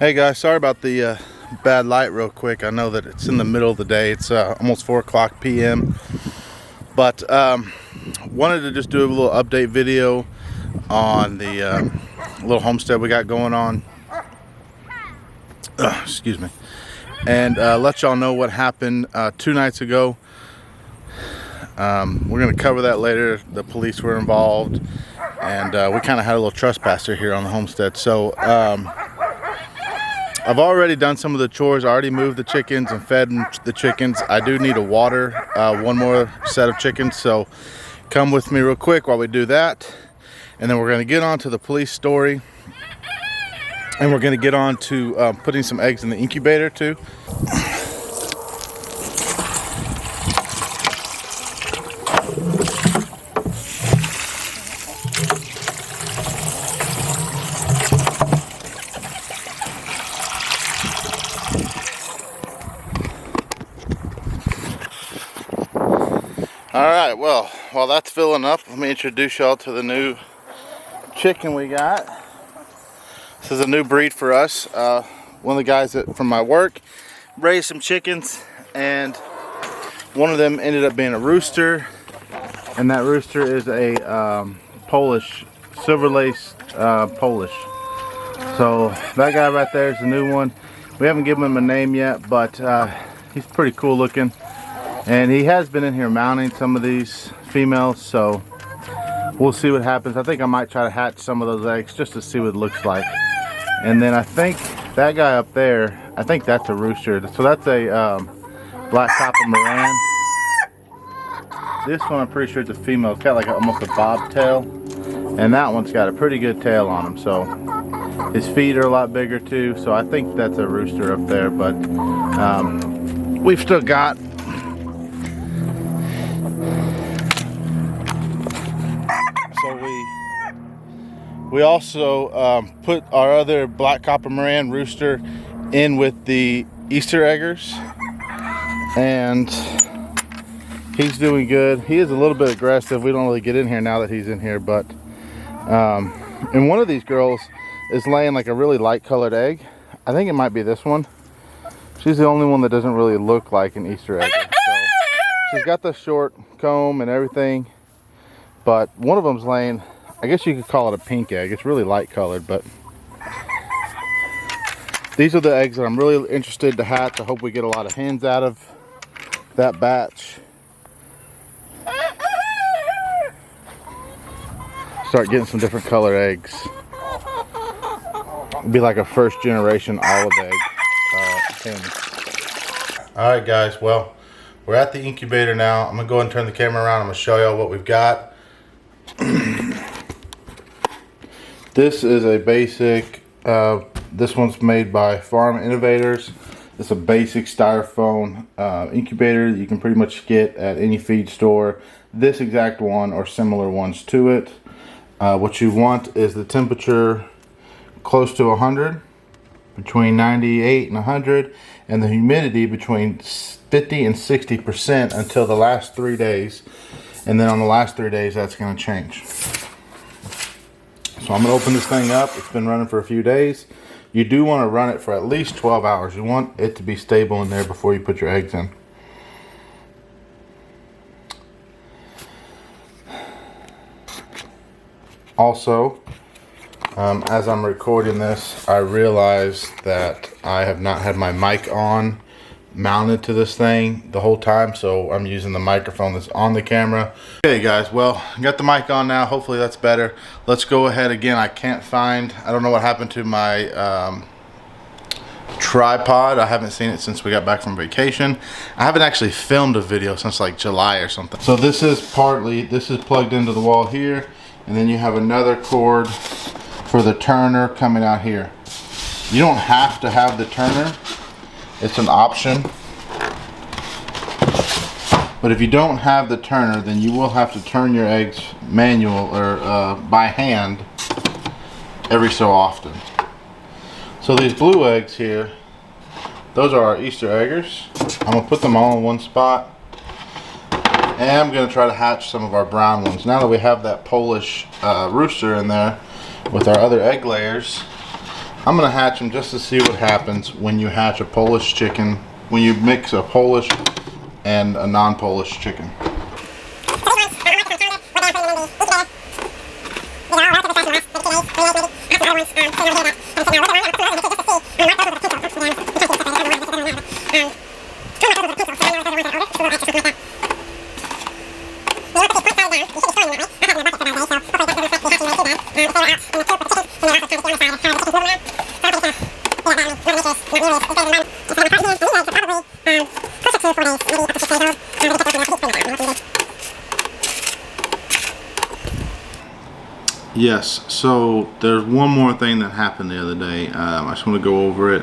Hey guys, sorry about the bad light real quick. I know that it's in the middle of the day. It's almost 4 o'clock p.m. But wanted to just do a little update video on the little homestead we got going on. Excuse me. And let y'all know what happened 2 nights ago. We're going to cover that later. The police were involved. And we kind of had a little trespasser here on the homestead. So I've already done some of the chores. I already moved the chickens and fed the chickens. I do need to water one more set of chickens, so come with me real quick while we do that. And then we're going to get on to the police story. And we're going to get on to putting some eggs in the incubator too. Alright, well, while that's filling up, let me introduce y'all to the new chicken we got. This is a new breed for us. One of the guys from my work raised some chickens, and one of them ended up being a rooster, and that rooster is a Polish, silver lace Polish. So that guy right there is the new one. We haven't given him a name yet, but he's pretty cool looking. And he has been in here mounting some of these females, so we'll see what happens. I think I might try to hatch some of those eggs just to see what it looks like. And then I think that guy up there, I think that's a rooster. So that's a black copper Moran. This one I'm pretty sure it's a female. It's got like almost a bobtail. And that one's got a pretty good tail on him. So his feet are a lot bigger too. So I think that's a rooster up there. But we've still got we also put our other black copper Moran rooster in with the Easter eggers, and he's doing good. He is a little bit aggressive. We don't really get in here now that he's in here, but and one of these girls is laying like a really light colored egg. I think it might be this one. She's the only one that doesn't really look like an Easter egg. So she's got the short comb and everything, but one of them's laying, I guess you could call it a pink egg. It's really light colored, but these are the eggs that I'm really interested to hatch. I hope we get a lot of hens out of that batch. Start getting some different color eggs. It'd be like a first generation olive egg hen. Alright guys, well, we're at the incubator now. I'm going to go and turn the camera around. I'm going to show y'all what we've got. This is a basic, this one's made by Farm Innovators. It's a basic styrofoam incubator that you can pretty much get at any feed store. This exact one or similar ones to it. What you want is the temperature close to 100, between 98 and 100, and the humidity between 50 and 60% until the last 3 days. And then on the last 3 days, that's going to change. So I'm going to open this thing up. It's been running for a few days. You do want to run it for at least 12 hours. You want it to be stable in there before you put your eggs in. Also, as I'm recording this, I realized that I have not had my mic on mounted to this thing the whole time, so I'm using the microphone that's on the camera. Okay guys, well, I got the mic on now. Hopefully that's better. Let's go ahead again. I don't know what happened to my tripod. I haven't seen it since we got back from vacation. I haven't actually filmed a video since like July or something. So this is plugged into the wall here, and then you have another cord for the turner coming out here. You don't have to have the turner. It's an option. But if you don't have the turner, then you will have to turn your eggs manual or by hand every so often. So these blue eggs here, those are our Easter eggers. I'm going to put them all in one spot. And I'm going to try to hatch some of our brown ones. Now that we have that Polish rooster in there with our other egg layers, I'm gonna hatch them just to see what happens when you hatch a Polish chicken, when you mix a Polish and a non-Polish chicken. Yes, so there's one more thing that happened the other day. I just want to go over it.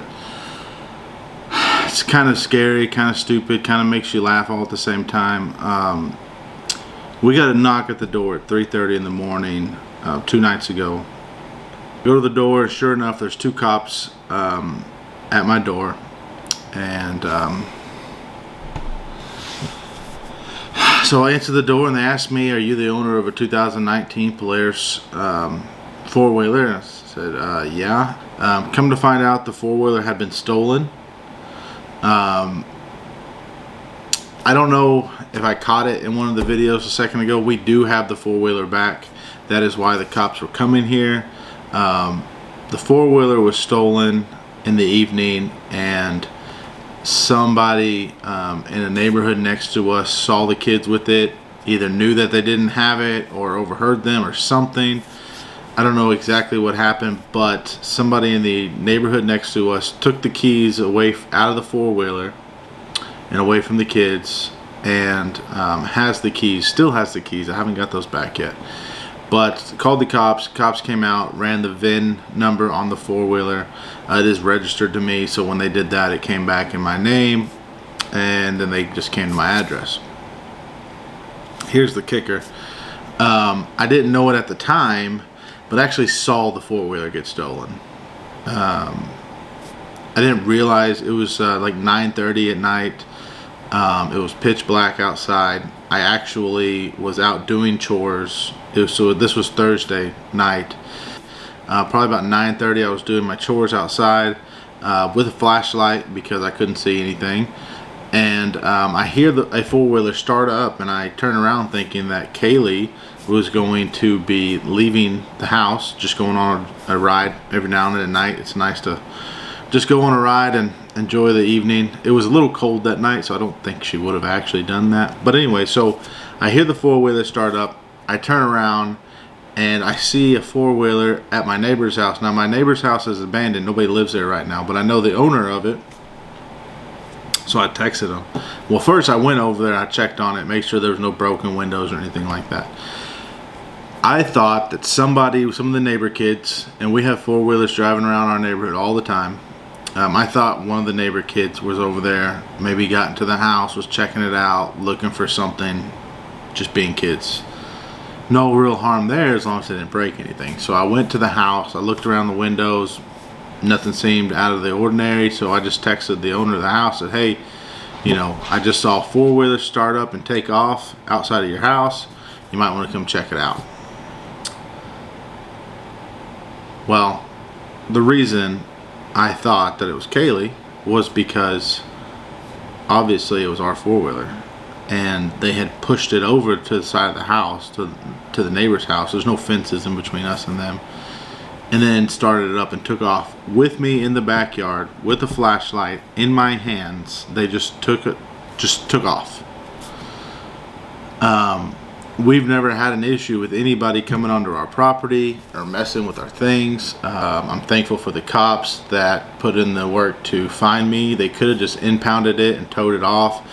It's kind of scary, kind of stupid, kind of makes you laugh all at the same time. We got a knock at the door at 3:30 in the morning 2 nights ago. Go to the door, and sure enough, there's 2 cops at my door. And so I answered the door, and they asked me, "Are you the owner of a 2019 Polaris 4-wheeler?" And I said, "Yeah." Come to find out, the 4-wheeler had been stolen. I don't know if I caught it in one of the videos a second ago. We do have the 4-wheeler back. That is why the cops were coming here. The 4-wheeler was stolen in the evening, and somebody in a neighborhood next to us saw the kids with it, either knew that they didn't have it or overheard them or something. I don't know exactly what happened, but somebody in the neighborhood next to us took the keys away out of the 4-wheeler and away from the kids, and has the keys, still has the keys. I haven't got those back yet, but called the cops. Cops came out, ran the VIN number on the 4-wheeler. It is registered to me, so when they did that, it came back in my name, and then they just came to my address. Here's the kicker. I didn't know it at the time, but I actually saw the 4-wheeler get stolen. I didn't realize it was like 9:30 at night. It was pitch black outside. I actually was out doing chores. So this was Thursday night. Probably about 9:30, I was doing my chores outside with a flashlight because I couldn't see anything. And I hear a 4-wheeler start up, and I turn around thinking that Kaylee was going to be leaving the house, just going on a ride every now and then at night. It's nice to just go on a ride and enjoy the evening. It was a little cold that night, so I don't think she would have actually done that. But anyway, so I hear the 4-wheeler start up. I turn around, and I see a 4-wheeler at my neighbor's house. Now, my neighbor's house is abandoned. Nobody lives there right now, but I know the owner of it. So I texted him. Well, first I went over there, I checked on it, make sure there was no broken windows or anything like that. I thought that some of the neighbor kids, and we have 4-wheelers driving around our neighborhood all the time. I thought one of the neighbor kids was over there, maybe got into the house, was checking it out, looking for something, just being kids. No real harm there as long as they didn't break anything. So I went to the house, I looked around the windows, nothing seemed out of the ordinary, so I just texted the owner of the house, said, "Hey, you know, I just saw a 4-wheeler start up and take off outside of your house. You might want to come check it out." Well, the reason I thought that it was Kaylee was because obviously it was our 4-wheeler, and they had pushed it over to the side of the house, to the neighbor's house. There's no fences in between us and them, and then started it up and took off with me in the backyard with a flashlight in my hands. They just took off. We've never had an issue with anybody coming onto our property or messing with our things. I'm thankful for the cops that put in the work to find me. They could have just impounded it and towed it off,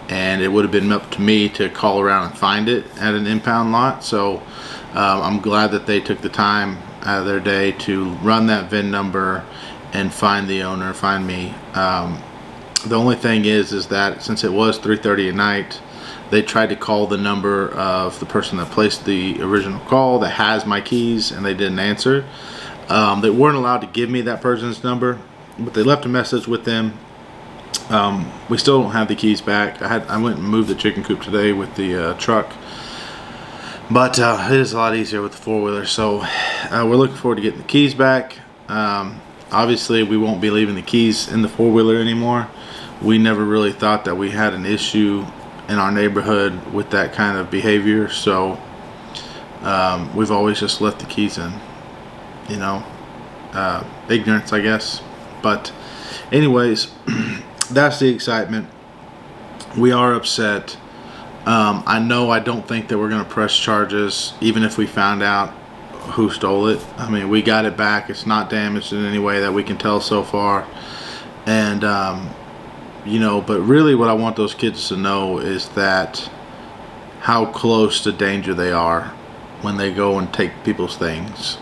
and it would have been up to me to call around and find it at an impound lot. So I'm glad that they took the time out of their day to run that VIN number and find the owner, find me. The only thing is that since it was 3:30 at night, they tried to call the number of the person that placed the original call that has my keys, and they didn't answer. They weren't allowed to give me that person's number, but they left a message with them. We still don't have the keys back. I went and moved the chicken coop today with the truck, but it is a lot easier with the 4-wheeler. So we're looking forward to getting the keys back. Obviously, we won't be leaving the keys in the four-wheeler anymore. We never really thought that we had an issue in our neighborhood with that kind of behavior, so we've always just left the keys in. You know, ignorance, I guess. But anyways, that's the excitement. We are upset. I don't think that we're going to press charges, even if we found out who stole it. I mean, we got it back. It's not damaged in any way that we can tell so far. And, you know, but really what I want those kids to know is that how close to danger they are when they go and take people's things.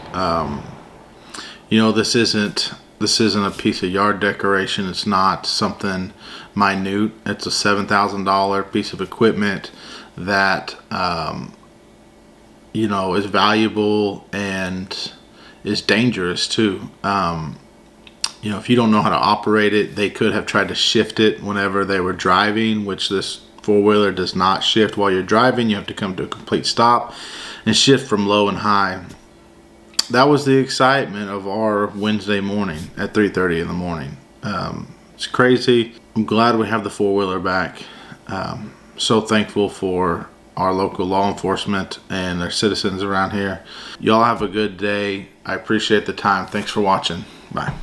You know, this isn't a piece of yard decoration. It's not something minute. It's a $7,000 piece of equipment that you know, is valuable and is dangerous too. You know, if you don't know how to operate it, they could have tried to shift it whenever they were driving, which this four-wheeler does not shift while you're driving. You have to come to a complete stop and shift from low and high. That was the excitement of our Wednesday morning at 3:30 in the morning. It's crazy. I'm glad we have the four-wheeler back. So thankful for our local law enforcement and their citizens around here. Y'all have a good day. I appreciate the time. Thanks for watching. Bye.